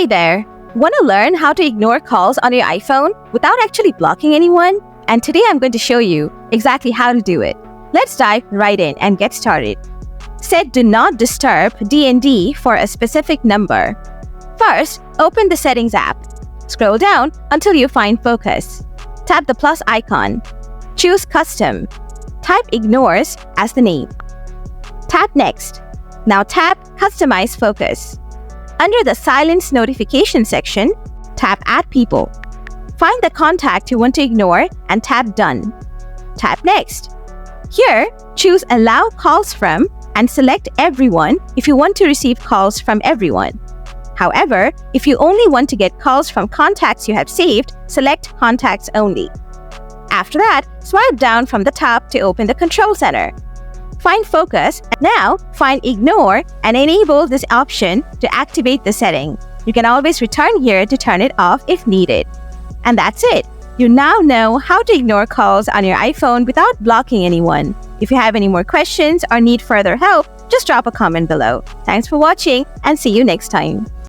Hey there! Want to learn how to ignore calls on your iPhone without actually blocking anyone? And today I'm going to show you exactly how to do it. Let's dive right in and get started. Set Do Not Disturb DND for a specific number. First, open the Settings app. Scroll down until you find Focus. Tap the plus icon. Choose Custom. Type Ignores as the name. Tap Next. Now tap Customize Focus. Under the Silence Notification section, tap Add People. Find the contact you want to ignore and tap Done. Tap Next. Here, choose Allow Calls From and select Everyone if you want to receive calls from everyone. However, if you only want to get calls from contacts you have saved, select Contacts Only. After that, swipe down from the top to open the Control Center. Find Focus, and now find Ignore and enable this option to activate the setting. You can always return here to turn it off if needed. And that's it! You now know how to ignore calls on your iPhone without blocking anyone. If you have any more questions or need further help, just drop a comment below. Thanks for watching and see you next time.